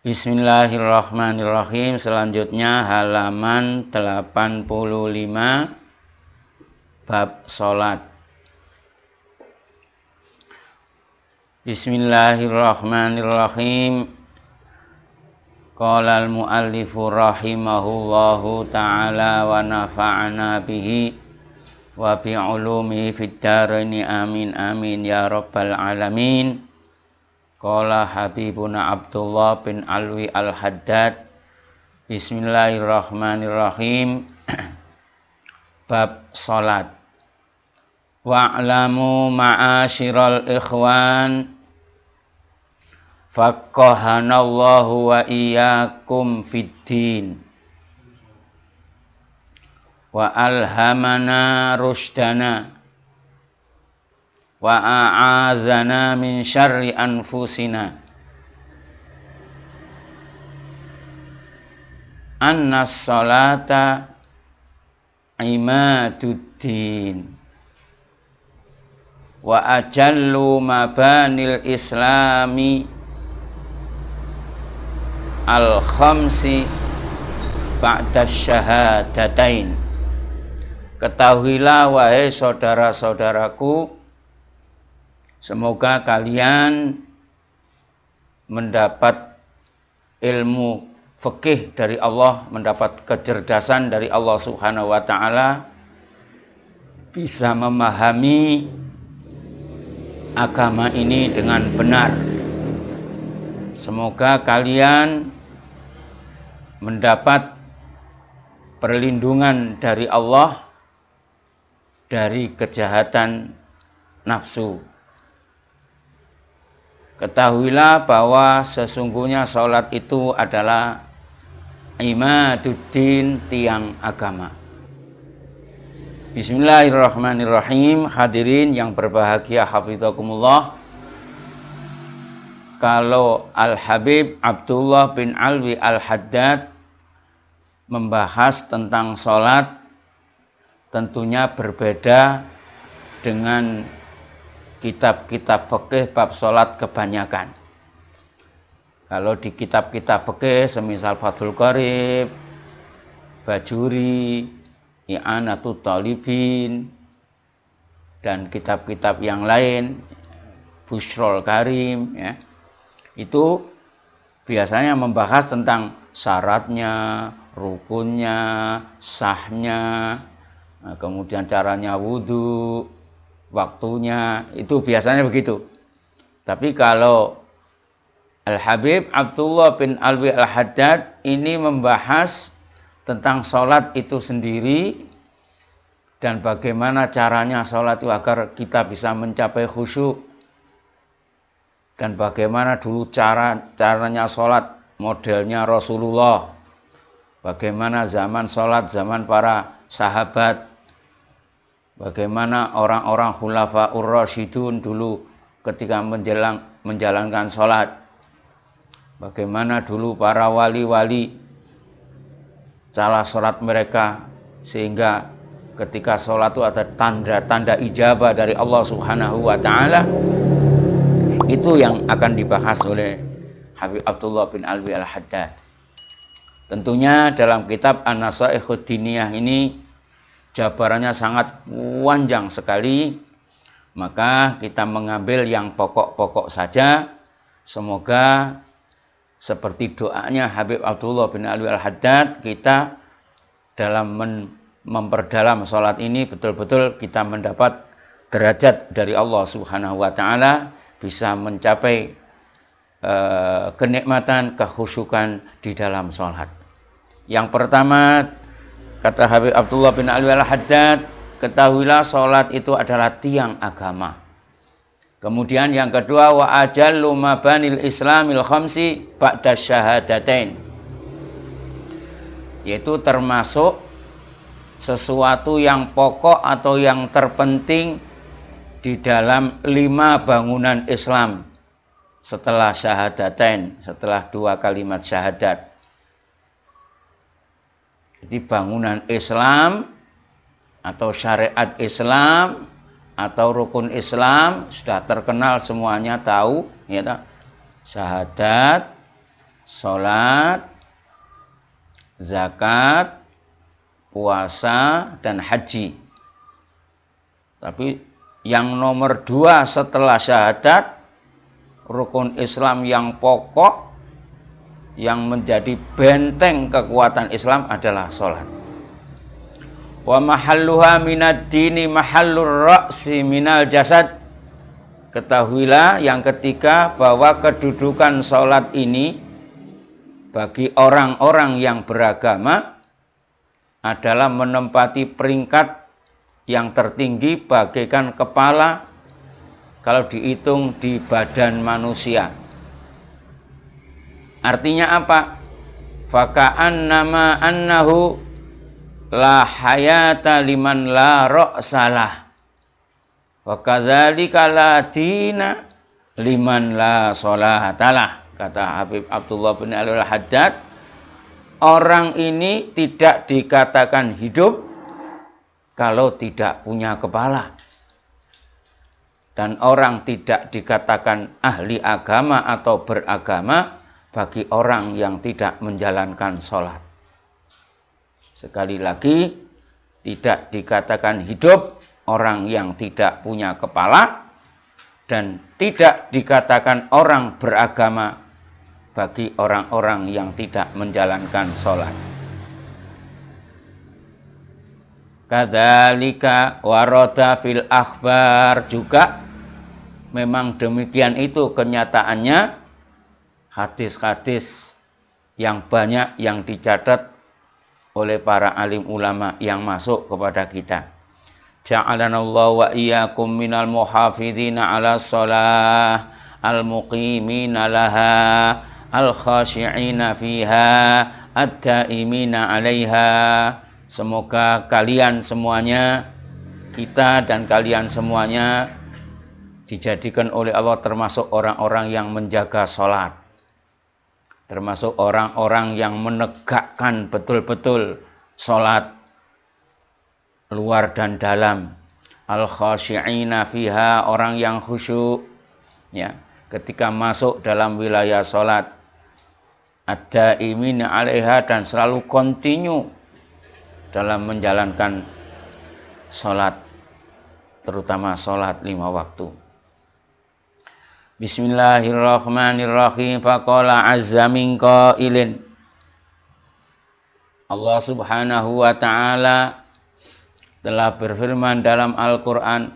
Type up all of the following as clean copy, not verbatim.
Bismillahirrahmanirrahim. Selanjutnya halaman 85 bab salat. Bismillahirrahmanirrahim. Qala al-muallifu rahimahullahu ta'ala wa nafa'ana bihi wa bi'ulumihi fid dharaini amin amin ya rabbal alamin. Qala Habibuna Abdullah bin Alwi al-Haddad. Bismillahirrahmanirrahim. Bab salat. Wa'lamu ma'asyiral ikhwan faqahanallahu wa iyyakum fiddin wa alhamana rushdana wa a'adzana min syarri anfusina. Annas salata imaduddin wa ajallu mabanil islami al khamsi ba'da syahadatain. Ketahuilah wahai saudara-saudaraku, semoga kalian mendapat ilmu fikih dari Allah, mendapat kecerdasan dari Allah Subhanahu wa taala, bisa memahami agama ini dengan benar. Semoga kalian mendapat perlindungan dari Allah dari kejahatan nafsu. Ketahuilah bahwa sesungguhnya salat itu adalah imaduddin, tiang agama. Bismillahirrahmanirrahim. Hadirin yang berbahagia, hafizakumullah. Kalau Al-Habib Abdullah bin Alwi al-Haddad membahas tentang salat, tentunya berbeda dengan kitab-kitab fikih bab salat kebanyakan. Kalau di kitab-kitab fikih semisal Fathul Qorib, Bajuri, I'anatul Talibin, dan kitab-kitab yang lain, Bushrul Karim, ya, itu biasanya membahas tentang syaratnya, rukunnya, sahnya, kemudian caranya wudhu, waktunya, itu biasanya begitu. Tapi kalau Al-Habib Abdullah bin Alwi al-Haddad ini membahas tentang sholat itu sendiri dan bagaimana caranya sholat itu agar kita bisa mencapai khusyuk, dan bagaimana dulu caranya sholat modelnya Rasulullah, bagaimana zaman sholat zaman para sahabat, bagaimana orang-orang khulafaur rasyidun dulu ketika menjalankan sholat, bagaimana dulu para wali-wali cara sholat mereka, sehingga ketika sholat itu ada tanda-tanda ijabah dari Allah Subhanahu wa ta'ala. Itu yang akan dibahas oleh Habib Abdullah bin Alwi al-Haddad. Tentunya dalam kitab An-Nasaihud Diniyah ini jabarannya sangat panjang sekali, maka kita mengambil yang pokok-pokok saja. Semoga seperti doanya Habib Abdullah bin Alwi al-Haddad, kita dalam memperdalam sholat ini betul-betul kita mendapat derajat dari Allah Subhanahu wa ta'ala, bisa mencapai kenikmatan, kekhusyukan di dalam sholat. Yang pertama, kata Habib Abdullah bin Alwi al-Haddad, ketahuilah sholat itu adalah tiang agama. Kemudian yang kedua, wa ajallu mabanil islamil khamsi ba'da syahadatain, yaitu termasuk sesuatu yang pokok atau yang terpenting di dalam 5 bangunan Islam setelah syahadatain, setelah 2 kalimat syahadat. Jadi bangunan Islam atau syariat Islam atau rukun Islam sudah terkenal, semuanya tahu, ya, syahadat, Salat, zakat, puasa, dan haji. Tapi yang nomor 2 setelah syahadat, rukun Islam yang pokok, yang menjadi benteng kekuatan Islam adalah salat. Wa mahalluha minad dini mahallur ra'si minal jasad. Ketahuilah yang ketiga bahwa kedudukan salat ini bagi orang-orang yang beragama adalah menempati peringkat yang tertinggi bagaikan kepala kalau dihitung di badan manusia. Artinya apa? Faka'an nama annahu la hayata liman la ra'salah. Wa kadzalika la dina liman la sholatalah. Kata Habib Abdullah bin Al-Haddad, orang ini tidak dikatakan hidup kalau tidak punya kepala. Dan orang tidak dikatakan ahli agama atau beragama bagi orang yang tidak menjalankan sholat. Sekali lagi, tidak dikatakan hidup orang yang tidak punya kepala, dan tidak dikatakan orang beragama bagi orang-orang yang tidak menjalankan sholat. Kadzalika warada fil akhbar, juga memang demikian itu kenyataannya. Hadis-hadis yang banyak yang dicatat oleh para alim ulama yang masuk kepada kita. Ja'alanallahu wa iyyakum minal muhafizina 'ala shalah al-muqimina laha al-khashi'ina fiha ad-daimina 'alaiha. Semoga kalian semuanya, kita dan kalian semuanya dijadikan oleh Allah termasuk orang-orang yang menjaga salat, termasuk orang-orang yang menegakkan betul-betul salat luar dan dalam. Al-khasyi'ina fiha, orang yang khusyuk ya ketika masuk dalam wilayah salat. Ad-daimina 'alaiha, dan selalu kontinu dalam menjalankan salat, terutama salat 5 waktu. Bismillahirrahmanirrahim. Faqala azza min qailin. Allah Subhanahu wa ta'ala telah berfirman dalam Al-Qur'an,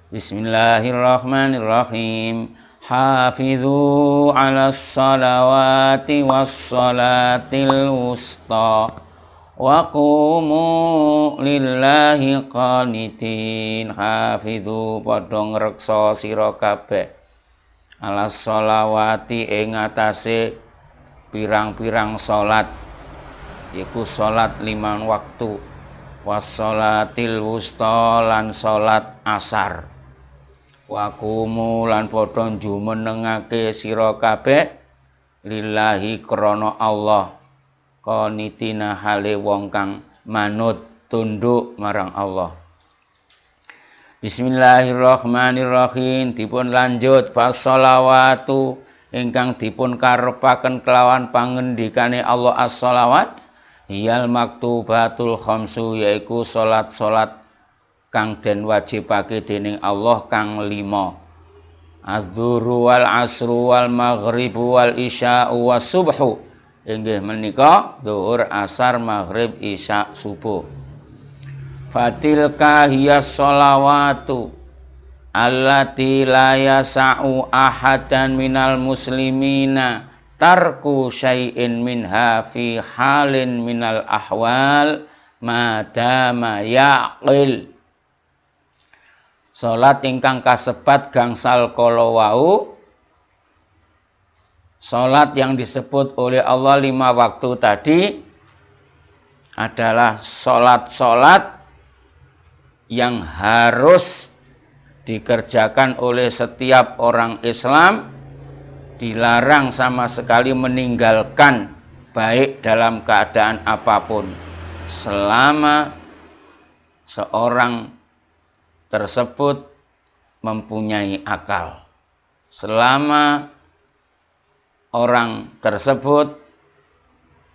Bismillahirrahmanirrahim. Hafizu 'alas salawati was salatil wusta wa qumu lillahi qanitin. Hafizu, padha ngreksa sira kabeh, alas sholawati ing atase pirang-pirang salat, yaiku salat 5 waktu, wassolatil wusta, lan salat asar, wakumu, lan padha jumenengake sira kabeh lillahi krana Allah, qanitina hale wong kang manut tunduk marang Allah. Bismillahirrahmanirrahim. Dipun lanjut, fasholawatu, ingkang dipun karepaken kelawan pangendikane Allah as-sholawat, hiyal maktubatul khamsu, yaiku salat-salat kang den wajibake dening Allah kang 5. Az-zuhru wal asru wal maghribu wal isya'u was subhu, inggih menika zuhur, asar, maghrib, isya, subuh. Fatilka hiyas sholawatu allati la yasa'u ahadan minal muslimina tarku syai'in minha fi halin minal ahwal madama yaqil. Salat ingkang kasebat gangsal kala wau, salat yang disebut oleh Allah 5 waktu tadi adalah salat-salat yang harus dikerjakan oleh setiap orang Islam, dilarang sama sekali meninggalkan, baik dalam keadaan apapun, selama seorang tersebut mempunyai akal, selama orang tersebut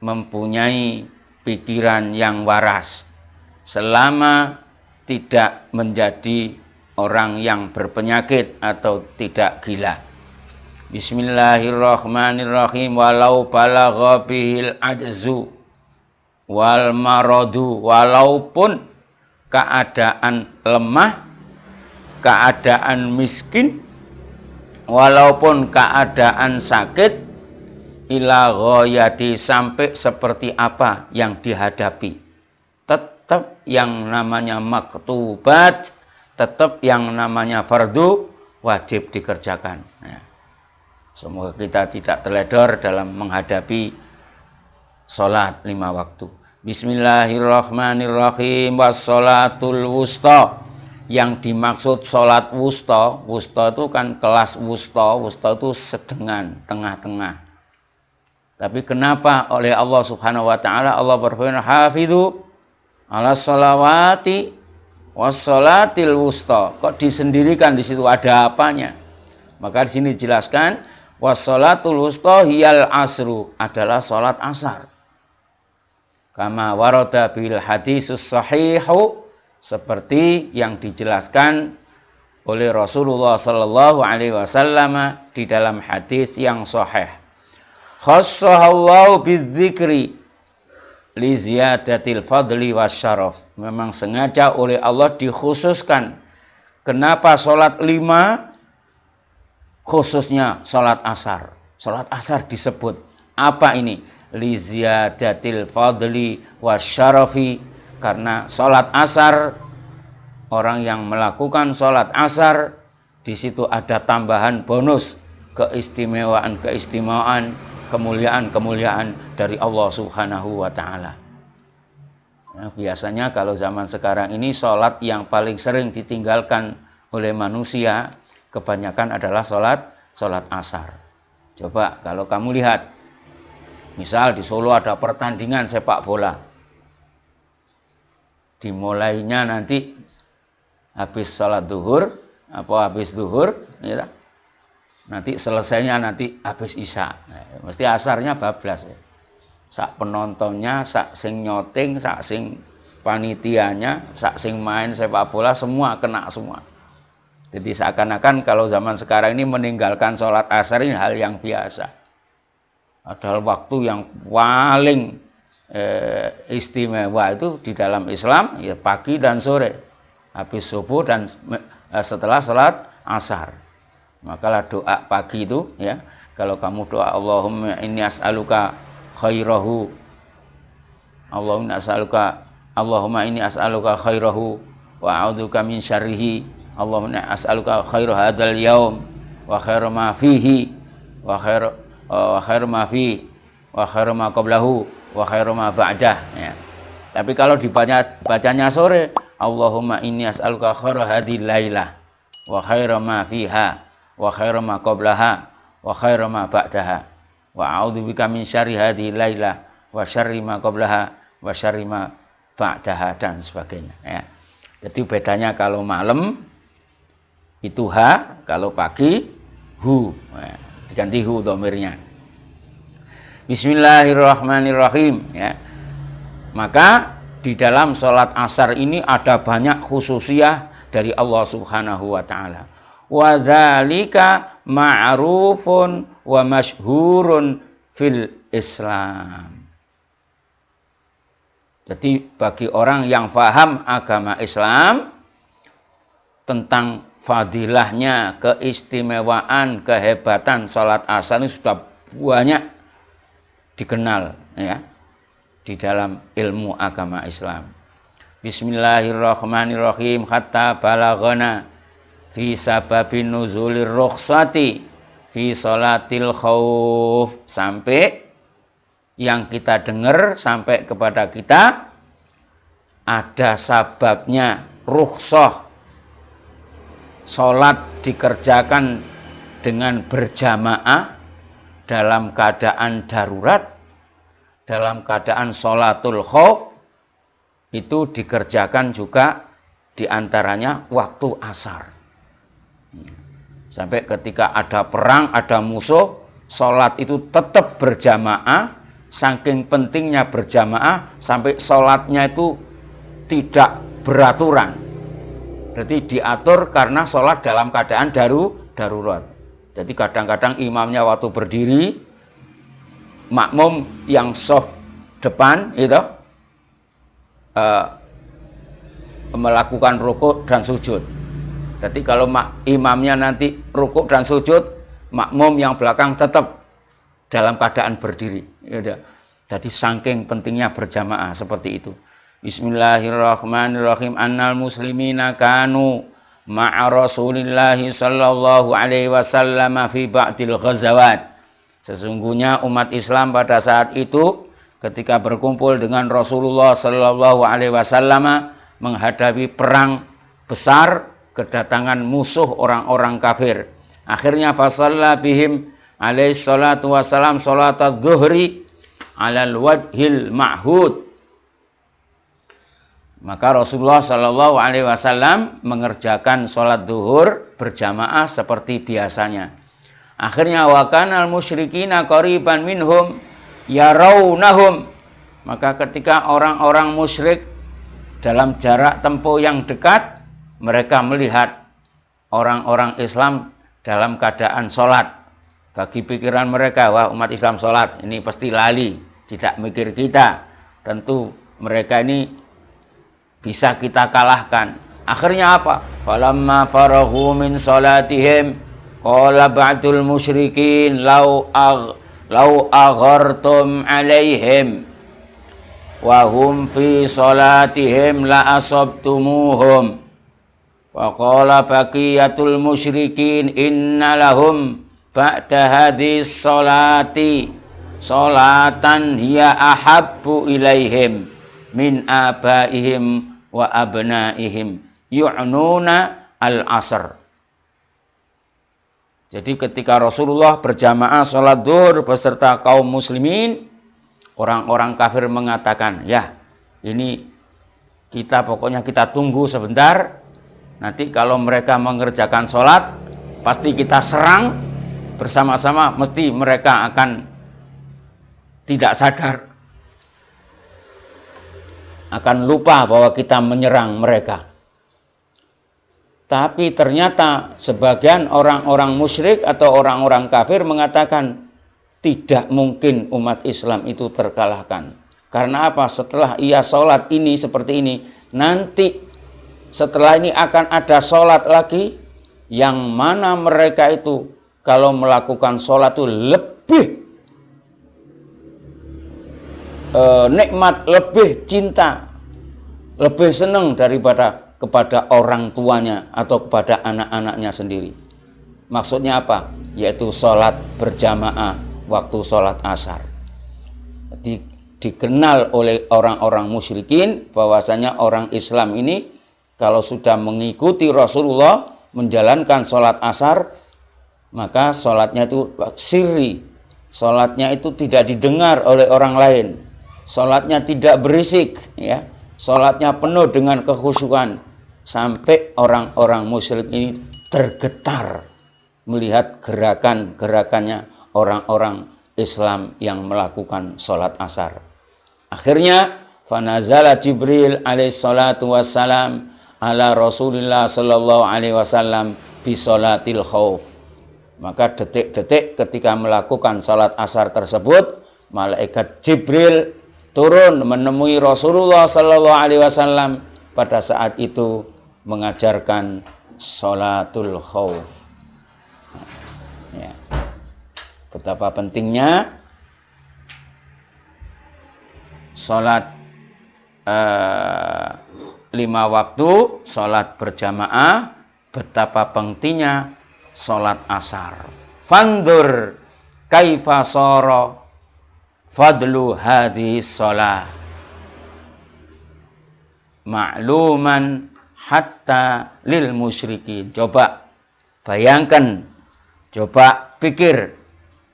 mempunyai pikiran yang waras selama tidak menjadi orang yang berpenyakit atau tidak gila. Bismillahirrahmanirrahim. Walau balagha bihil ajzu wal maradu, walaupun keadaan lemah, keadaan miskin, walaupun keadaan sakit, ila ghayati, sampai seperti apa yang dihadapi, tetap yang namanya maktubat, tetap yang namanya fardu wajib dikerjakan. Nah, semoga kita tidak teledor dalam menghadapi sholat 5 waktu. Bismillahirrahmanirrahim. Wassolatul wusta. Yang dimaksud sholat wusta, wusta itu kan kelas wusta, wusta itu sedengan, tengah-tengah. Tapi kenapa oleh Allah Subhanahu wa taala Allah berfirman hafidhu ala sholawati wassolatil wusta? Kok disendirikan di situ, ada apanya? Maka di sini dijelaskan wassolatul wusta hiyal asru, adalah sholat asar. Kama warada bil hadisus sahihu, seperti yang dijelaskan oleh Rasulullah sallallahu alaihi wasallam di dalam hadis yang sahih. Khassahallahu bidzikri li ziyadatil fadli wasyaraf. Memang sengaja oleh Allah dikhususkan. Kenapa salat 5? Khususnya salat asar. Salat asar disebut. Apa ini? Li ziyadatil fadli wasyarafi. Karena salat asar, orang yang melakukan salat asar, di situ ada tambahan bonus, keistimewaan, kemuliaan dari Allah Subhanahu wa taala. Nah, biasanya kalau zaman sekarang ini salat yang paling sering ditinggalkan oleh manusia kebanyakan adalah salat asar. Coba kalau kamu lihat, misal di Solo ada pertandingan sepak bola. Dimulainya nanti habis sholat duhur, habis duhur, ya. Nanti selesainya nanti habis isya. Nah, mesti asarnya bablas. Ya. Sak penontonnya, sak sing nyoting, sak sing panitianya, sak sing main sepak bola, semua kena semua. Jadi seakan-akan kalau zaman sekarang ini meninggalkan sholat asar ini hal yang biasa. Adalah waktu yang paling istimewa itu di dalam Islam, ya pagi dan sore, habis subuh dan setelah sholat asar. Makalah doa pagi itu, ya, kalau kamu doa Allahumma inni as'aluka khairahu, Allahumma inni as'aluka khairahu wa a'udzubika min syarrihi, Allahumma as'aluka khairu hadzal yaum wa khairu ma fihi wa khairu ma fihi wa khairu ma qablahu wa khairu ma ba'dah, ya. Tapi kalau bacanya sore, Allahumma inni as'aluka khairu hadhil lailah wa khairu ma fiha wa khairu ma qablaha wa khairu ma ba'daha wa a'udzubika min syarri hadhil lailah wa syarri ma qablaha wa syarri ma ba'daha, dan sebagainya, ya. Jadi bedanya kalau malam itu ha, kalau pagi hu, ya. Diganti hu dhamirnya. Bismillahirrahmanirrahim, ya. Maka di dalam sholat asar ini ada banyak khususiyah dari Allah Subhanahu wa taala. Wa dzalika ma'rufun wa masyhurun fil Islam. Jadi bagi orang yang faham agama Islam tentang fadilahnya, keistimewaan, kehebatan sholat asar ini sudah banyak dikenal, ya, di dalam ilmu agama Islam. Bismillahirrahmanirrahim. Hatta balaghana fi sababin nuzulir rukhsati fi sholatil khauf, sampai yang kita dengar sampai kepada kita ada sababnya rukhsah sholat dikerjakan dengan berjamaah dalam keadaan darurat, dalam keadaan sholatul khauf, itu dikerjakan juga diantaranya waktu asar. Sampai ketika ada perang, ada musuh, sholat itu tetap berjamaah, saking pentingnya berjamaah sampai sholatnya itu tidak beraturan. Berarti diatur karena sholat dalam keadaan darurat. Jadi kadang-kadang imamnya waktu berdiri, makmum yang soft depan itu melakukan rukuk dan sujud. Jadi kalau imamnya nanti rukuk dan sujud, makmum yang belakang tetap dalam keadaan berdiri. Jadi saking pentingnya berjamaah seperti itu. Bismillahirrahmanirrahim. Annal muslimina kanu ma'a Rasulillahi sallallahu alaihi wasallam fi ba'dil ghazawat. Sesungguhnya umat Islam pada saat itu ketika berkumpul dengan Rasulullah sallallahu alaihi wasallam menghadapi perang besar kedatangan musuh orang-orang kafir. Akhirnya fasalla bihim alaihi salatu wassalam salatadz zuhri alal wajhil ma'hud. Maka Rasulullah Shallallahu Alaihi Wasallam mengerjakan sholat duhur berjamaah seperti biasanya. Akhirnya wakanal musyrikina qariban minhum yarawnahum. Maka ketika orang-orang musyrik dalam jarak tempuh yang dekat, mereka melihat orang-orang Islam dalam keadaan sholat. Bagi pikiran mereka, wah umat Islam sholat, ini pasti lali, tidak mikir kita. Tentu mereka ini bisa kita kalahkan. Akhirnya apa? Falamma farahu min salatihim qala ba'dul musyrikin law aghartum alaihim wa hum fi salatihim la asabtumuhum. Wa qala baqiyatul musyrikin inna lahum ba'da hadis salati salatan hiya ahabbu ilaihim min abaihim wa abnaihim yu'nuna al-asr. Jadi ketika Rasulullah berjamaah sholat duhur beserta kaum muslimin, orang-orang kafir mengatakan, ya ini pokoknya kita tunggu sebentar, nanti kalau mereka mengerjakan sholat pasti kita serang bersama-sama, mesti mereka akan tidak sadar, akan lupa bahwa kita menyerang mereka. Tapi ternyata sebagian orang-orang musyrik atau orang-orang kafir mengatakan tidak mungkin umat Islam itu terkalahkan. Karena apa? Setelah ia sholat ini seperti ini, nanti setelah ini akan ada sholat lagi yang mana mereka itu kalau melakukan sholat itu lebih nikmat, lebih cinta, lebih senang daripada kepada orang tuanya atau kepada anak-anaknya sendiri. Maksudnya apa? Yaitu sholat berjamaah waktu sholat asar. Dikenal oleh orang-orang musyrikin bahwasanya orang Islam ini kalau sudah mengikuti Rasulullah menjalankan sholat asar, maka sholatnya itu sirri, sholatnya itu tidak didengar oleh orang lain. Sholatnya tidak berisik, ya. Sholatnya penuh dengan kekhusyukan. Sampai orang-orang musyrik ini tergetar melihat gerakan-gerakannya orang-orang Islam yang melakukan sholat asar. Akhirnya, fanazala Jibril alaihi salatu wassalam ala Rasulillah sallallahu alaihi wasallam bi sholatil khauf. Maka detik-detik ketika melakukan sholat asar tersebut, malaikat Jibril turun menemui Rasulullah sallallahu alaihi wasallam pada saat itu mengajarkan sholatul khauf. Ya. Betapa pentingnya sholat 5 waktu, sholat berjamaah, betapa pentingnya sholat asar. Fandur kaifa sara fadlu hadis sholat ma'luman hatta lil musyrikin. Coba bayangkan, coba pikir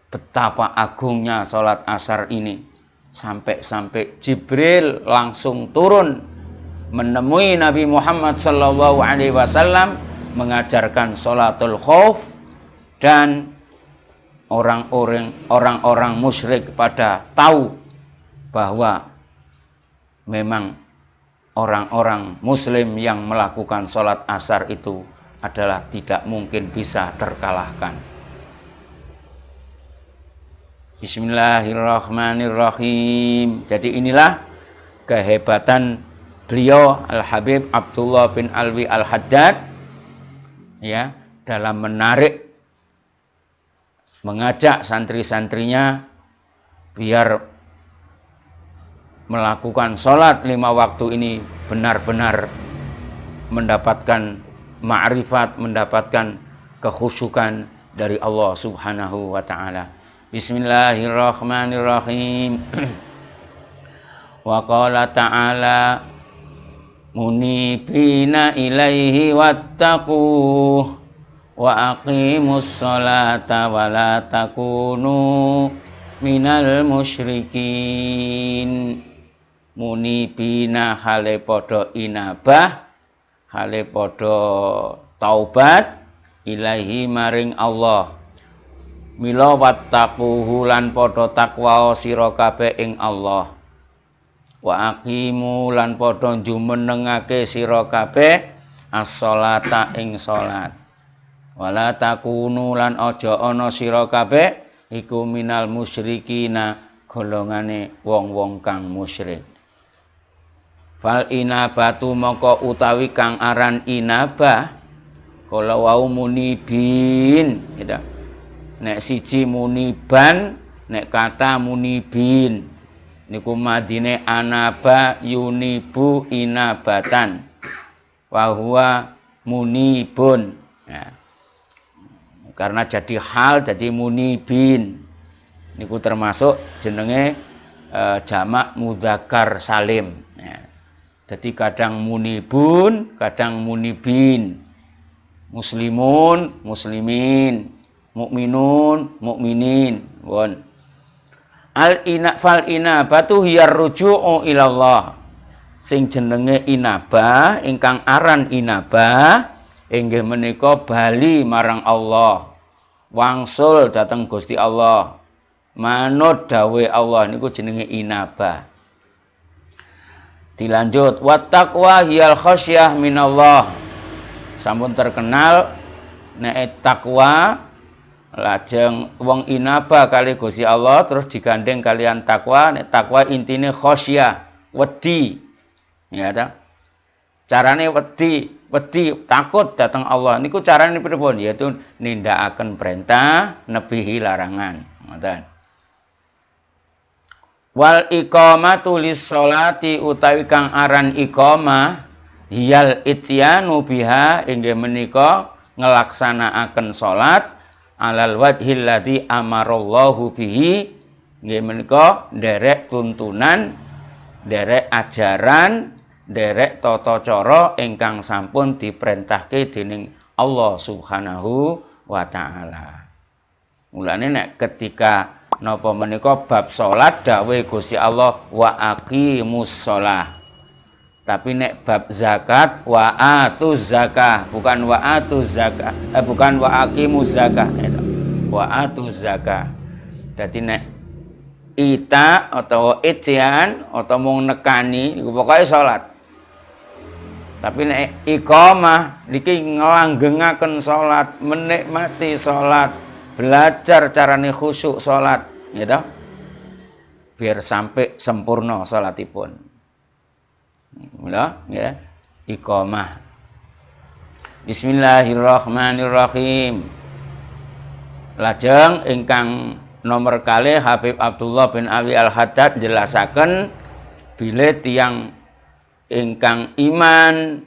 betapa agungnya sholat asar ini. Sampai-sampai Jibril langsung turun menemui Nabi Muhammad sallallahu alaihi wasallam mengajarkan sholatul khauf dan orang-orang musyrik pada tahu bahwa memang orang-orang muslim yang melakukan sholat asar itu adalah tidak mungkin bisa terkalahkan. Bismillahirrahmanirrahim. Jadi inilah kehebatan beliau Al-Habib Abdullah bin Alwi Al-Haddad ya, dalam mengajak santri-santrinya biar melakukan sholat 5 waktu ini benar-benar mendapatkan ma'rifat, mendapatkan kekhusyukan dari Allah Subhanahu wa ta'ala. Bismillahirrahmanirrahim. Wa qala ta'ala munibina ilaihi wattaquh wa aqimus sholata wa la takunu minal musyrikin. Munibina hale podo inabah, hale podo taubat ilahi maring Allah. Mila wattaquhu lan podo takwa sira kabeh ing Allah. Wa aqimu lan podo jumenengake sira kabeh as-sholata ing salat. Wala takunu lan aja ana sira kabeh iku minal musyrikina golongane wong-wong kang musyrik. Fal inabatu moko utawi kang aran inabah kala wau munibin gitu. Nek siji muniban, nek kata munibin niku madine anaba yunibu inabatan wa huwa munibun. Nah, karena jadi hal jadi munibin niku termasuk jenenge jamak mudzakkar salim ya. Jadi kadang munibun kadang munibin, muslimun muslimin, mukminun mukminin. Won fal inabatu hiyar ruju'u ilallah. Sing jenenge inabah ingkang aran inabah inggih menika bali marang Allah, wangsul dateng Gusti Allah, manut dawuh Allah niku jenenge inabah. Dilanjut wattaqwa hiyal khasyah minallah. Sampun terkenal nek takwa lajeng wong inabah kali Gusti Allah terus digandeng kalian takwa. Nek takwa intine khasyah, wedi. Ya ta? Carane wedi takut datang Allah niku carane pripun, yaitu nindakaken perintah nebihi larangan. Ngoten. Wal iqamatu lis sholati utawi kang aran iqamah hiyal ityanu biha inggih menika ngelaksanakaken salat alal wajhil ladzi amarallahu bihi inggih menika nderek tuntunan, nderek ajaran, derek tata cara ingkang sampun diperintahke dening Allah Subhanahu wa taala. Mulane nek ketika napa menika bab salat dawuh Gusti Allah wa aqimus shalah. Tapi nek bab zakat wa atuz zakah, bukan wa atuz zakah, bukan wa aqimuz zakah itu. Wa atuz zakah. Dadi nek ita atau ityan atau mung nekani iku pokoke salat. Tapi nek iqamah niki nglanggengaken salat, menikmati salat, belajar carane khusyuk salat, gitu. Biar sampai sempurna salatipun. Mula ya, iqamah. Bismillahirrahmanirrahim. Lajeng ingkang nomor kalih Habib Abdullah bin Alwi Al-Haddad jelasaken bilih tiyang ingkang iman,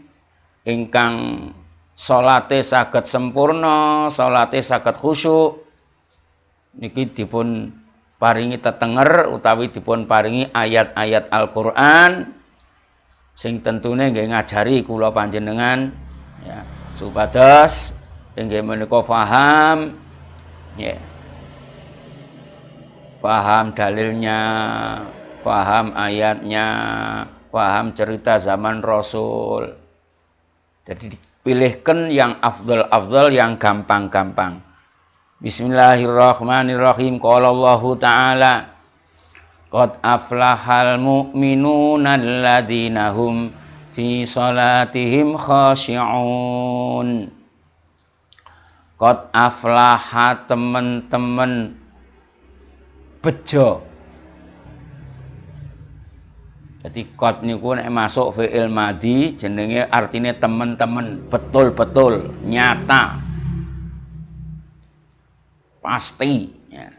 ingkang salate saged sempurna, salate saged khusyuk niki dipun paringi tetenger utawi dipun paringi ayat-ayat Al-Qur'an sing tentune nggih ngajari kula panjenengan ya supados inggih menika paham ya. Paham dalilnya, paham ayatnya, paham cerita zaman Rasul. Jadi dipilihkan yang afdal-afdal, yang gampang-gampang. Bismillahirrahmanirrahim. Qala Allahu ta'ala qad aflahal mu'minuna alladzina hum fi salatihim khashi'un. Qad aflaha teman-teman bejo. Jadi qad niku nek masuk fi'il madhi jenenge artine teman-teman, betul-betul, nyata, pasti ya.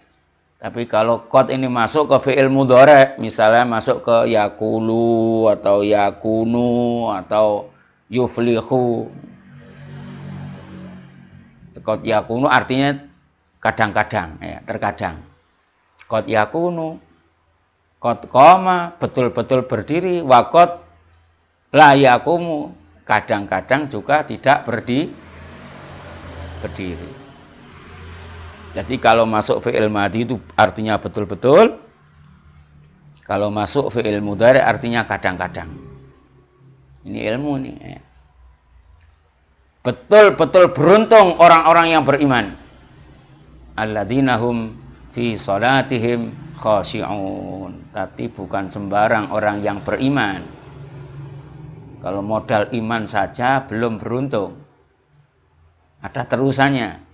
Tapi kalau qad ini masuk ke fi'il mudhari', misalnya masuk ke yakulu atau yakunu atau yuflihu. Qad yakunu artinya kadang-kadang ya, terkadang. Qad yakunu, qad qama, betul-betul berdiri, wa qad la yakumu, kadang-kadang juga tidak berdiri. Jadi kalau masuk fi'il madhi itu artinya betul-betul. Kalau masuk fi'il mudhari artinya kadang-kadang. Ini ilmu nih ya. Betul-betul beruntung orang-orang yang beriman. Alladzina hum fi salatihim khashi'un. Tapi bukan sembarang orang yang beriman. Kalau modal iman saja belum beruntung. Ada terusannya.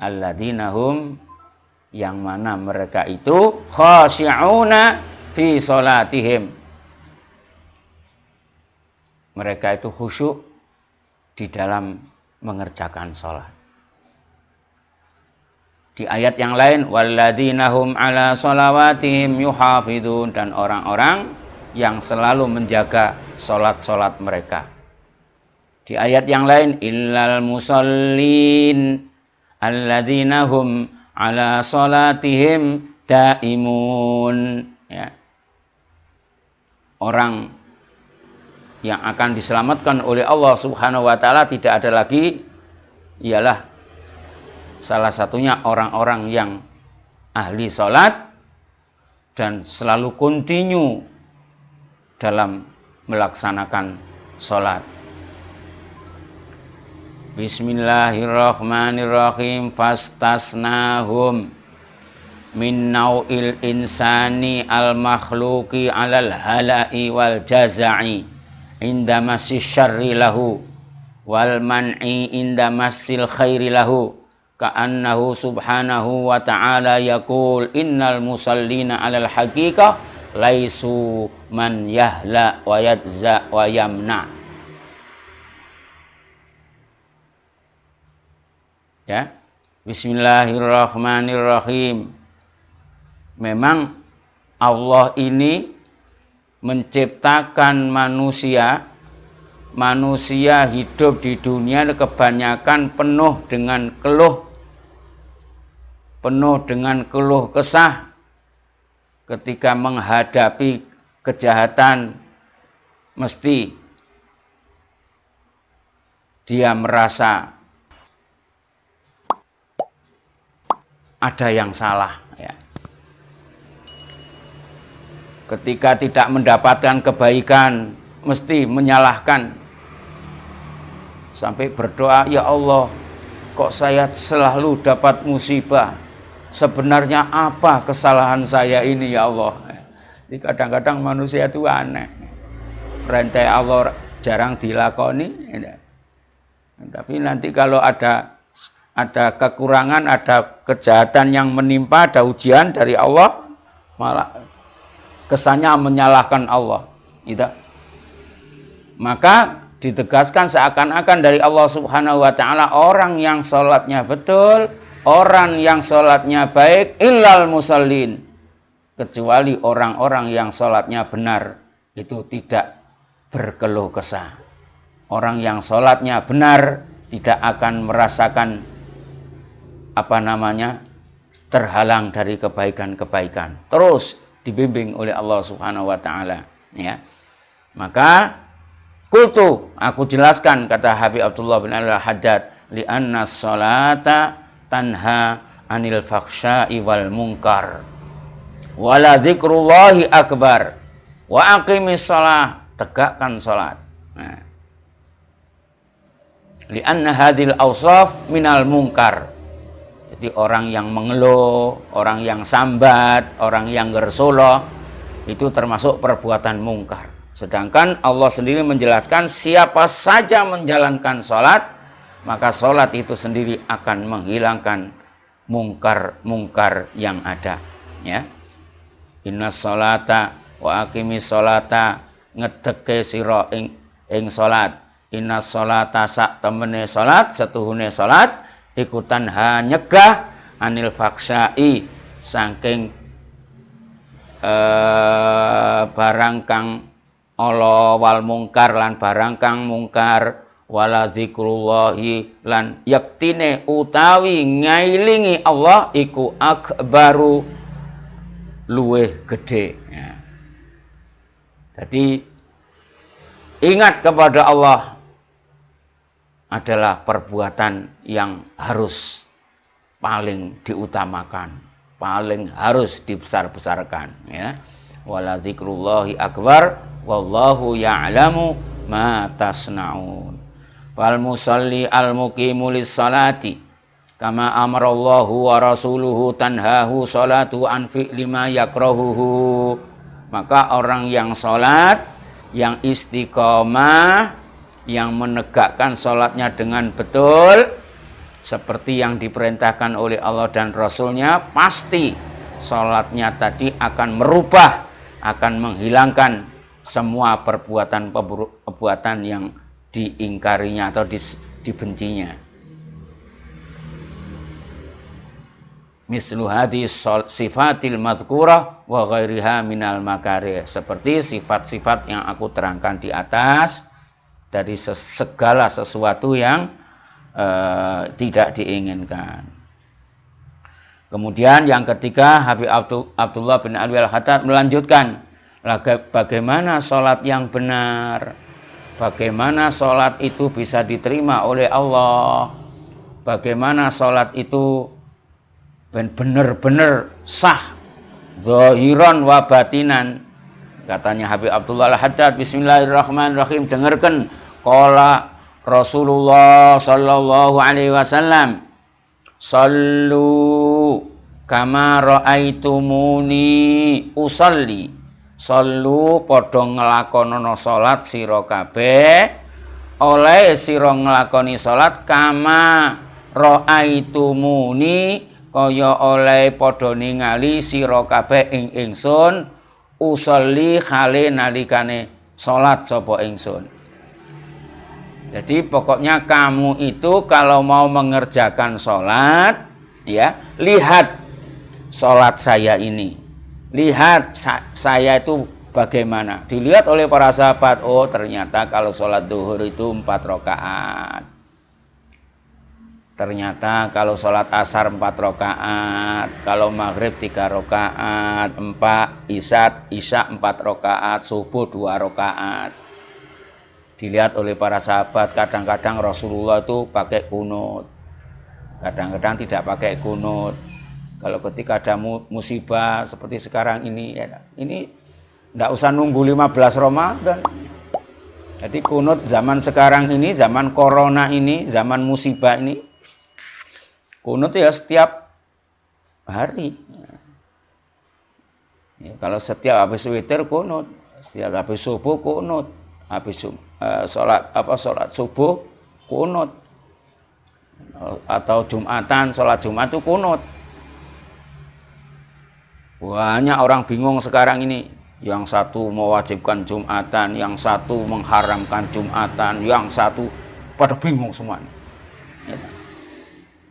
Alladzina hum, yang mana mereka itu khashi'una fi salatihim. Mereka itu khusyuk di dalam mengerjakan sholat. Di ayat yang lain, walladzina hum ala sholawatihim yuhafidun, dan orang-orang yang selalu menjaga sholat-sholat mereka. Di ayat yang lain, illal musallin alladzina hum ala sholatihim daimun. Ya. Orang yang akan diselamatkan oleh Allah Subhanahu wa taala tidak ada lagi, ialah salah satunya orang-orang yang ahli salat dan selalu kontinu dalam melaksanakan salat. Bismillahirrahmanirrahim. Fastasnahum min nau'il insani al-makhluqi 'alal hala'i wal jaza'i inda masih syarri lahu wal man'i inda masil khairi lahu ka'annahu subhanahu wa ta'ala yaqul innal musallina 'alal haqiqah laisu man yahla wa yadza wa yamna. Ya. Bismillahirrahmanirrahim. Memang Allah ini menciptakan manusia hidup di dunia kebanyakan penuh dengan keluh kesah ketika menghadapi kejahatan. Mesti dia merasa ada yang salah ya. Ketika tidak mendapatkan kebaikan, mesti menyalahkan. Sampai berdoa, ya Allah, kok saya selalu dapat musibah? Sebenarnya apa kesalahan saya ini ya Allah? Jadi kadang-kadang manusia itu aneh. Perintah Allah jarang dilakoni. Tapi nanti kalau ada kekurangan, ada kejahatan yang menimpa, ada ujian dari Allah, malah kesannya menyalahkan Allah. Gitu. Maka ditegaskan seakan-akan dari Allah Subhanahu wa taala, orang yang sholatnya betul, orang yang sholatnya baik, illal musallin, kecuali orang-orang yang sholatnya benar, itu tidak berkeluh kesah. Orang yang sholatnya benar tidak akan merasakan terhalang dari kebaikan-kebaikan. Terus dibimbing oleh Allah Subhanahu wa taala ya. Maka qultu, aku jelaskan, kata Habib Abdullah bin Al-Haddad, li anna sholata tanha anil fakhsya'i wal munkar wala dzikrullahi akbar wa aqimis shalah, tegakkan salat. Nah, li anna hadhil awsaf minal munkar, Jadi orang yang mengeluh, orang yang sambat, orang yang gersolo, itu termasuk perbuatan mungkar. Sedangkan Allah sendiri menjelaskan siapa saja menjalankan sholat, maka sholat itu sendiri akan menghilangkan mungkar-mungkar yang ada. Ya. Inna sholata wa aqimis sholata, ngedeke sira ing sholat. Inna sholata sak temene sholat, setuhune sholat, ikutan nyegah anil faksai, saking barang kang ala wal mungkar, lan barang kang mungkar, wala zikrullahi, lan yaktine utawi ngailingi Allah iku akbaru, luweh gede. Ya. Jadi ingat kepada Allah adalah perbuatan yang harus paling diutamakan, paling harus dibesar-besarkan, ya. Wala zikrullahi akbar wallahu ya'lamu ma tasnaun. Fal musalli al muqimu lis salati kama amarallahu wa rasuluhu tanhahu salatu an fi'li ma yakrahuhu. Maka orang yang salat, yang istiqomah, yang menegakkan sholatnya dengan betul seperti yang diperintahkan oleh Allah dan Rasulnya, pasti sholatnya tadi akan merubah, akan menghilangkan semua perbuatan yang diingkarinya atau dibencinya. Mislu hadis sifatil madhkurah wa ghairiha minal makarih, seperti sifat-sifat yang aku terangkan di atas dari segala sesuatu yang tidak diinginkan. Kemudian yang ketiga, Habib Abdullah bin Alwi Al-Khattab melanjutkan, bagaimana sholat yang benar, bagaimana sholat itu bisa diterima oleh Allah, bagaimana sholat itu benar-benar sah, zahiran wa batinan. Katanya Habib Abdullah Al-Haddad, bismillahirrahmanirrahim, dengarkan. Qala Rasulullah sallallahu alaihi wasallam, sallu kama raaitumuni usalli. Sallu, padha nglakonana salat sira kabeh, oleh sira nglakoni salat kama raaitumuni, kaya oleh padha ningali sira kabeh ing ingsun, usolli khale nalikane salat sapa ingsun. Jadi pokoknya kamu itu kalau mau mengerjakan salat, ya, lihat salat saya ini. Lihat saya itu bagaimana. Dilihat oleh para sahabat, oh ternyata kalau salat zuhur itu 4 rakaat. Ternyata kalau sholat asar 4 rakaat, kalau maghrib 3 rakaat, 4 isya 4 rakaat, subuh 2 rakaat. Dilihat oleh para sahabat, kadang-kadang Rasulullah itu pakai kunut, kadang-kadang tidak pakai kunut. Kalau ketika ada musibah seperti sekarang ini, ya, ini tidak usah nunggu 15 Ramadan. Jadi kunut zaman sekarang ini, zaman corona ini, zaman musibah ini, kunut ya setiap hari. Ya, kalau setiap habis witir kunut, setiap habis subuh kunut, habis sholat subuh kunut, atau Jumatan, sholat Jumat itu kunut. Banyak orang bingung sekarang ini. Yang satu mewajibkan Jumatan, yang satu mengharamkan Jumatan, yang satu pada bingung semuanya. Ya.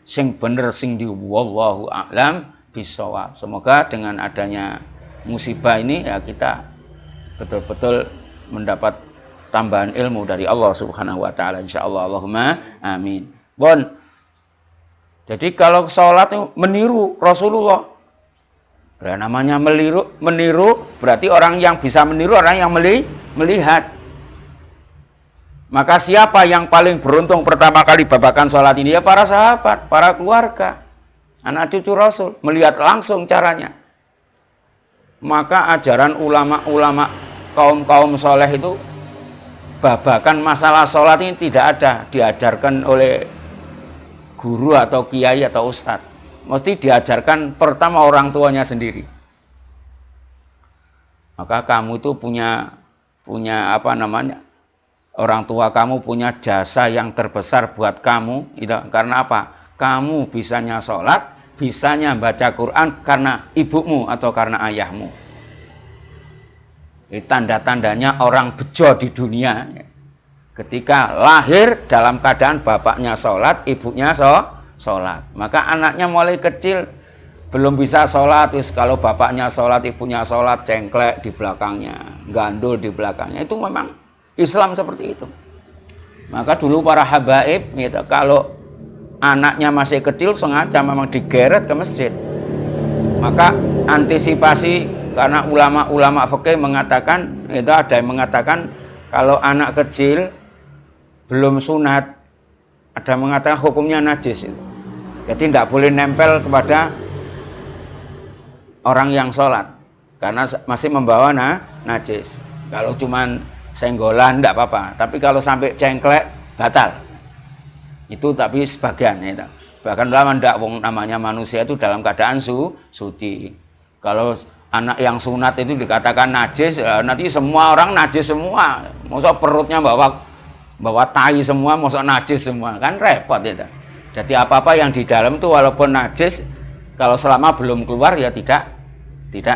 Sing bener sing di wallahu a'lam bishawab. Semoga dengan adanya musibah ini ya kita betul-betul mendapat tambahan ilmu dari Allah Subhanahu wa taala insyaallah. Allahumma amin. Bon. Jadi kalau sholat itu meniru Rasulullah. Nah, namanya meniru berarti orang yang bisa meniru orang yang melihat. Maka siapa yang paling beruntung pertama kali babakan sholat ini? Ya para sahabat, para keluarga, anak cucu Rasul, melihat langsung caranya. Maka ajaran ulama-ulama kaum soleh itu babakan masalah sholat ini tidak ada diajarkan oleh guru atau kiai atau ustadz. mesti diajarkan pertama orang tuanya sendiri. Maka kamu itu punya apa namanya? Orang tua kamu punya jasa yang terbesar buat kamu, itu karena apa? Kamu bisanya sholat, bisanya baca Quran karena ibumu atau karena ayahmu. Ini tanda-tandanya orang bejo di dunia. Ketika lahir dalam keadaan bapaknya sholat, ibunya sholat. Maka anaknya mulai kecil belum bisa sholat, kalau bapaknya sholat, ibunya sholat, cengklek di belakangnya, gandul di belakangnya. Itu memang Islam seperti itu. Maka dulu para habaib, gitu, kalau anaknya masih kecil sengaja memang digeret ke masjid. Maka antisipasi, karena ulama-ulama fikih mengatakan, itu ada yang mengatakan kalau anak kecil belum sunat, ada yang mengatakan hukumnya najis itu. Jadi tidak boleh nempel kepada orang yang sholat karena masih membawa najis. Kalau cuman senggolan tidak apa-apa, tapi kalau sampai cengklek batal. Itu tapi sebagian itu. Bahkan ulama tidak, namanya manusia itu dalam keadaan suci. Kalau anak yang sunat itu dikatakan najis, nanti semua orang najis semua. Masa perutnya bawa tai semua, masa najis semua, kan repot itu. Jadi apa-apa yang di dalam itu walaupun najis, kalau selama belum keluar ya tidak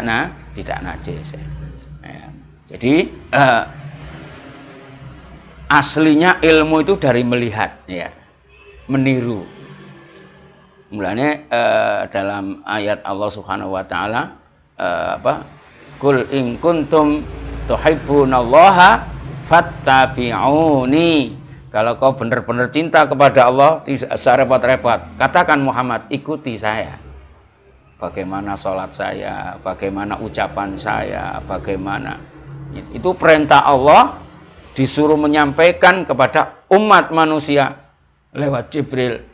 najis. Ya. Jadi aslinya ilmu itu dari melihat, ya, meniru. Mulanya dalam ayat Allah Subhanahu wa taala Qul in kuntum tuhibbunallaha fattabi'uni. Kalau kau benar-benar cinta kepada Allah, tidak usah repot-repot. Katakan Muhammad, ikuti saya. Bagaimana sholat saya, bagaimana ucapan saya, bagaimana. Itu perintah Allah disuruh menyampaikan kepada umat manusia lewat Jibril.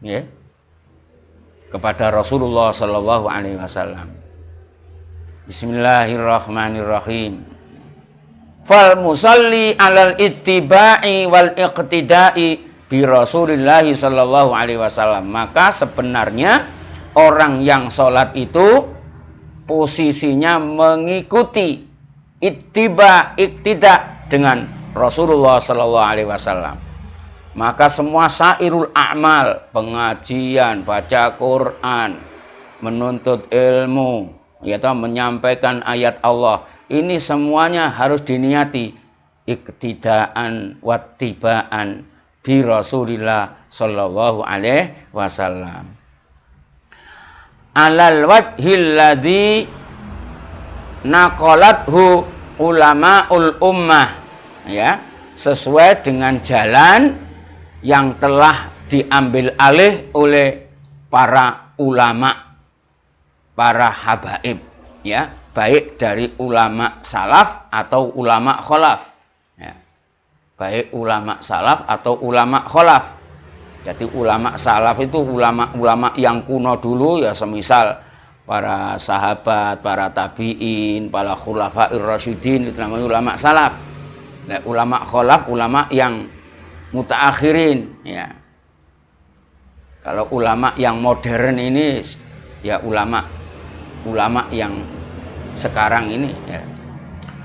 Ya. Kepada Rasulullah sallallahu alaihi wasallam. Bismillahirrahmanirrahim. Fal musalli alal ittiba'i wal iqtida'i bi Rasulillah sallallahu alaihi wasallam. Maka sebenarnya orang yang sholat itu posisinya mengikuti iktida dengan Rasulullah sallallahu alaihi wasallam. Maka semua sairul a'mal, pengajian, baca Quran, menuntut ilmu, yaitu menyampaikan ayat Allah, ini semuanya harus diniati iktidaan wattibaan bi Rasulillah sallallahu alaihi wasallam. Alal wajhil ladzi naqalathu ulamaul ummah, ya, sesuai dengan jalan yang telah diambil alih oleh para ulama, para habaib, ya, baik dari ulama salaf atau ulama kholaf, ya, baik ulama salaf atau ulama kholaf. Jadi ulama salaf itu ulama-ulama yang kuno dulu, ya, semisal para sahabat, para tabi'in, para khulafair rasyidin, itu namanya ulama salaf. Nah, ulama kholaf, ulama yang mutaakhirin, ya. Kalau ulama yang modern ini, ya, ulama yang sekarang ini, ya.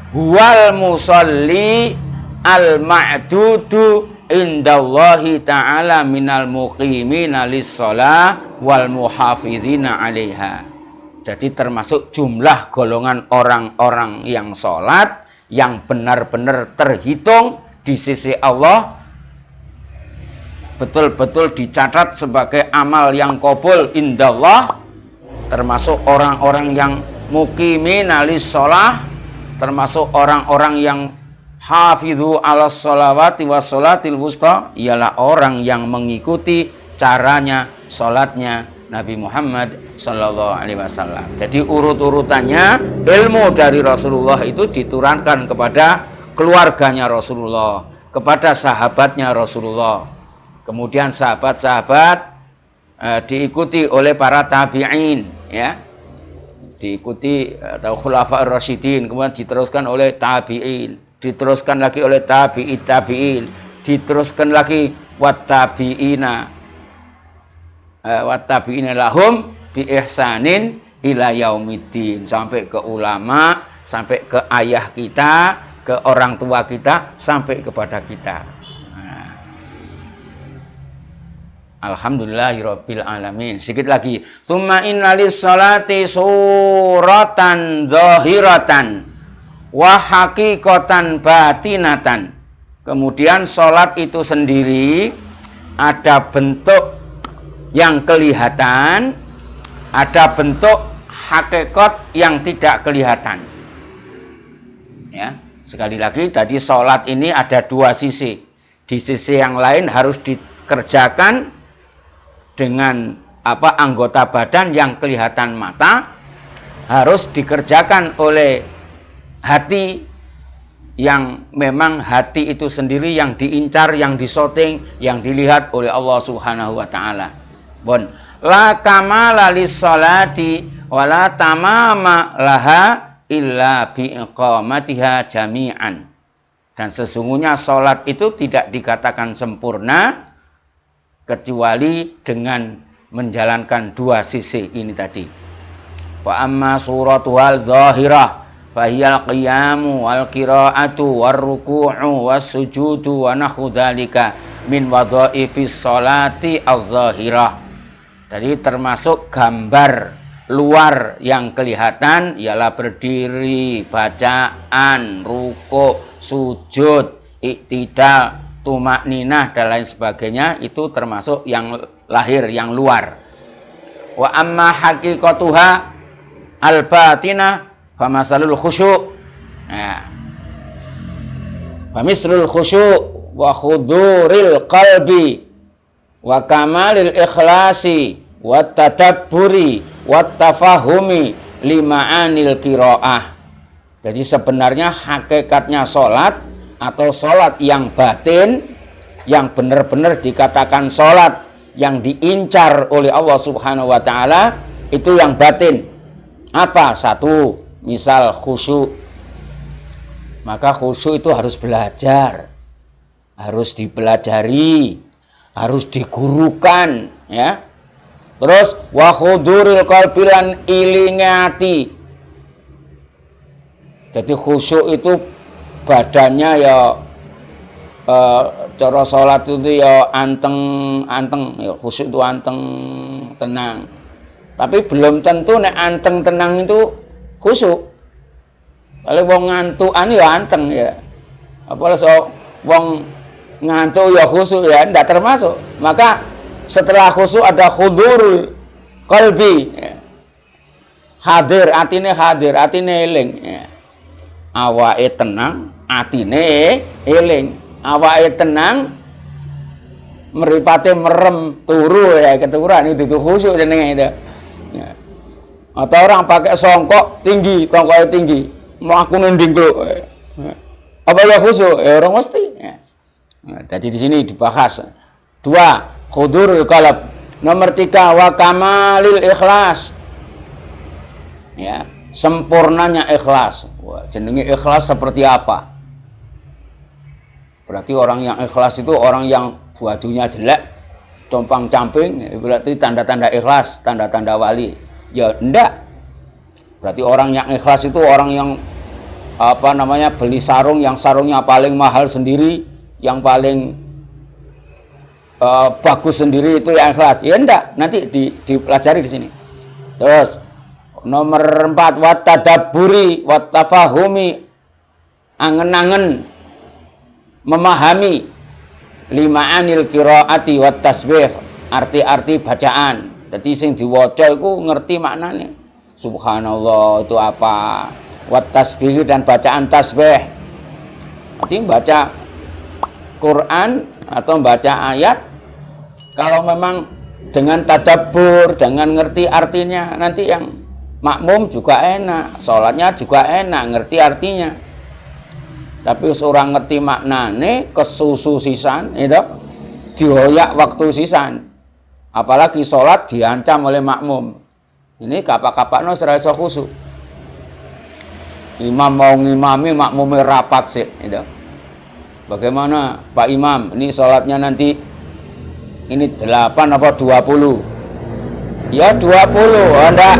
Huwal musalli al ma'dudu indallahi ta'ala minal muqimina lis-shalah wal muhafizina 'alaiha. Jadi termasuk jumlah golongan orang-orang yang sholat yang benar-benar terhitung di sisi Allah, betul-betul dicatat sebagai amal yang qabul indallah, termasuk orang-orang yang muqimina lis-shalah, termasuk orang-orang yang hafidhu ala sholawati wa sholatil wusta, ialah orang yang mengikuti caranya sholatnya Nabi Muhammad sallallahu alaihi wasallam. Jadi urut-urutannya ilmu dari Rasulullah itu diturunkan kepada keluarganya Rasulullah, kepada sahabatnya Rasulullah. Kemudian sahabat-sahabat diikuti oleh para tabi'in, ya. Diikuti atau khulafaur rasyidin, kemudian diteruskan oleh tabi'in, diteruskan lagi oleh tabi'in, diteruskan lagi wat tabi'ina wattabi'ina lahum bi ihsanin ila yaumiddin, sampai ke ulama, sampai ke ayah kita, ke orang tua kita, sampai kepada kita. Nah. Alhamdulillahirabbil alamin. Sedikit lagi. Tsumma innalis sholati suratan zahiratan wa haqiqatan batinatan. Kemudian sholat itu sendiri ada bentuk yang kelihatan, ada bentuk hakikat yang tidak kelihatan. Ya, sekali lagi tadi sholat ini ada dua sisi. Di sisi yang lain harus dikerjakan dengan anggota badan yang kelihatan mata, harus dikerjakan oleh hati yang memang hati itu sendiri yang diincar, yang disoting, yang dilihat oleh Allah Subhanahu wa taala. Bon, la kamala lis-sholati wa la tamama laha illa bi iqamatiha jami'an. Dan sesungguhnya salat itu tidak dikatakan sempurna kecuali dengan menjalankan dua sisi ini tadi. Wa amma suratuhal zahirah fahiyal qiyamu wal qira'atu war ruku'u was sujudu wa nahu dzalika min wadhaifis sholati az-zahirah. Jadi termasuk gambar luar yang kelihatan ialah berdiri, bacaan, rukuk, sujud, iktidal, tumakninah dan lain sebagainya, itu termasuk yang lahir, yang luar. Wa amma haqiqatuha al-batinah famasalul khusyu'. Nah. Famislul khusyu' wa khuduril qalbi wa kamalil ikhlasi wa tadabburi wa tafahumi lima'anil qiraah. Jadi sebenarnya hakikatnya sholat atau sholat yang batin, yang benar-benar dikatakan sholat yang diincar oleh Allah Subhanahu wa taala, itu yang batin. Apa? Satu, misal khusyuk. Maka khusyuk itu harus belajar, harus dipelajari, harus digurukan, ya. Terus wa khuduril qalbi lan ilinge ati. Jadi khusyuk itu badannya ya cara salat itu ya anteng, ya khusyuk itu anteng, tenang. Tapi belum tentu nek anteng tenang itu khusyuk. Kalau wong ngantukan ya anteng ya. Apalagi wong ngantuk ya khusyuk ya, tidak termasuk. Maka setelah khusyuk ada khudurul qalbi, ya. Hadir, atine eling, ya. Awake tenang, atine eling. Awake tenang, mripate merem, turu ya, keturunan itu khusyuk jenenge itu. Ya. Atau orang pakai songkok tinggi, tongkoknya tinggi, mlaku nending klo. Ya. Apa ya khusyuk? Ya orang mesti. Ya. Nah, jadi di sini dibahas. 2, khudurul qalb. Nomor 3, wa kamalil ikhlas. Ya, sempurnanya ikhlas. Wah, jenenge ikhlas seperti apa? Berarti orang yang ikhlas itu orang yang bajunya jelek, compang-camping, berarti tanda-tanda ikhlas, tanda-tanda wali. Ya enggak. Berarti orang yang ikhlas itu orang yang beli sarung yang sarungnya paling mahal sendiri, yang paling bagus sendiri, itu yang ikhlas. Ya enggak, nanti dipelajari di sini. Terus nomor 4, wat tadabburi wat tafahumi, angen-angen memahami lima'anil qiraati wat tasbih, arti-arti bacaan. Jadi sing diwaca iku ngerti maknane. Subhanallah itu apa? Wat tasbih dan bacaan tasbih. Nanti baca Quran atau baca ayat, kalau memang dengan tadabbur, dengan ngerti artinya, nanti yang makmum juga enak, sholatnya juga enak, ngerti artinya. Tapi seorang ngerti maknane, kesusu sisan, itu dihoyak waktu sisan. Apalagi sholat diancam oleh makmum. Ini kapak-kapakno ora iso khusyuk. Imam mau ngimami, makmumnya rapat sih, itu. Bagaimana Pak Imam, ini sholatnya nanti ini 8 apa 20? Ya 20, enggak.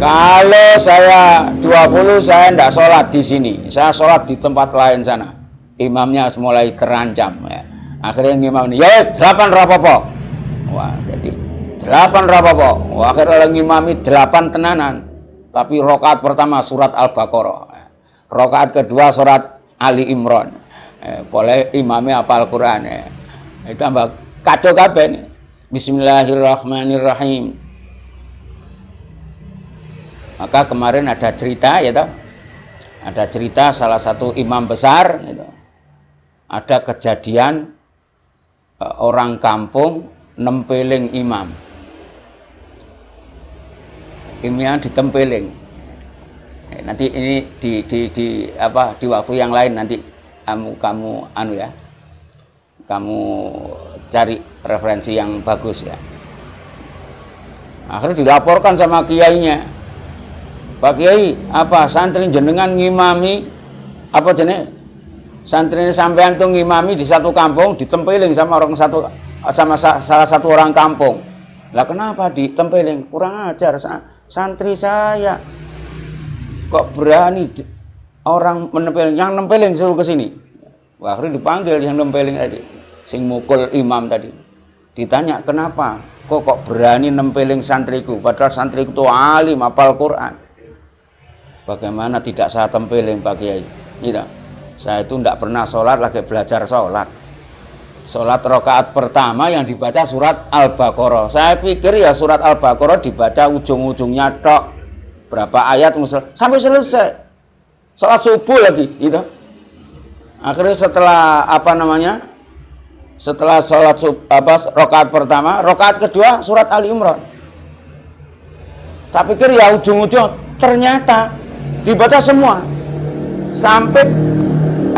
Kalau saya 20 saya enggak sholat di sini. Saya sholat di tempat lain sana. Imamnya mulai terancam ya. Akhirnya imam ini, ya 8 rapopo. Wah, jadi 8 rapopo. Wah, akhirnya ngimami 8 tenanan. Tapi rakaat pertama surat Al-Baqarah. Rakaat kedua surat Ali Imran. Boleh imamnya hafal Quran ya. Itu tambah kado kabeh nih. Bismillahirrahmanirrahim. Maka kemarin ada cerita ya toh. Ada cerita salah satu imam besar gitu. Ada kejadian orang kampung nempeling imam. Imamnya ditempeling. Nanti ini di waktu yang lain nanti kamu anu ya. Kamu cari referensi yang bagus ya. Akhirnya dilaporkan sama kiainya. Pak Kiai, apa santri jenengan ngimami apa jenis santri sampean tuh ngimami di satu kampung ditempeling sama salah satu orang kampung. Lah kenapa ditempeling? Kurang ajar santri saya. Kok berani orang menempelin, yang nempelin suruh ke sini. Akhirnya dipanggil yang nempelin tadi, sing mukul imam tadi. Ditanya kenapa? Kok berani nempelin santriku? Padahal santriku itu alim hafal Quran. Bagaimana tidak saya tempelin Pak Kiai? Tidak. Saya itu tidak pernah sholat lagi belajar sholat. Sholat rakaat pertama yang dibaca surat Al-Baqarah. Saya pikir ya surat Al-Baqarah dibaca ujung-ujungnya tok. Berapa ayat sampai selesai. Sholat subuh lagi, gitu. Akhirnya setelah setelah sholat rakaat pertama, rakaat kedua surat Ali Imran. Tak pikir ya ujung-ujung, ternyata dibaca semua sampai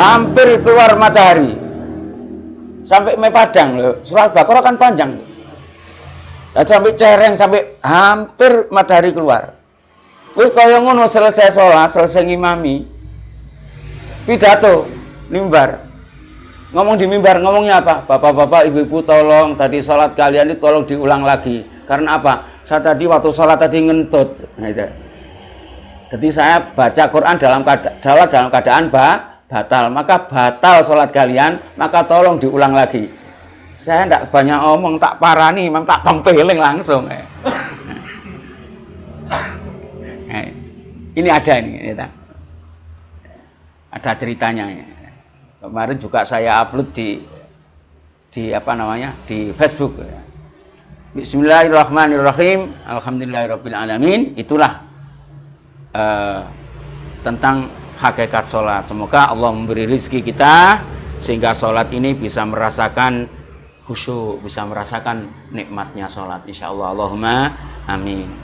hampir keluar matahari, sampai padang loh. Surat Al-Baqarah kan panjang, sampai cereng, sampai hampir matahari keluar. Wis kaya ngono selesai sholat, selesai ngimami, pidato mimbar. Ngomong di mimbar, ngomongnya apa? Bapak-bapak, ibu-ibu, tolong tadi sholat kalian itu tolong diulang lagi. Karena apa? Saya tadi waktu sholat tadi ngentut. Nah, itu. Jadi saya baca Quran dalam keadaan batal. Maka batal sholat kalian, maka tolong diulang lagi. Saya tidak banyak omong, tak parani, memang tak tempeling langsung. Ini ada ini. Ada ceritanya. Kemarin juga saya upload di Facebook. Bismillahirrahmanirrahim. Alhamdulillahirabbil alamin. Itulah tentang hakikat sholat. Semoga Allah memberi rezeki kita sehingga sholat ini bisa merasakan khusyuk, bisa merasakan nikmatnya sholat. Insyaallah. Allahumma amin.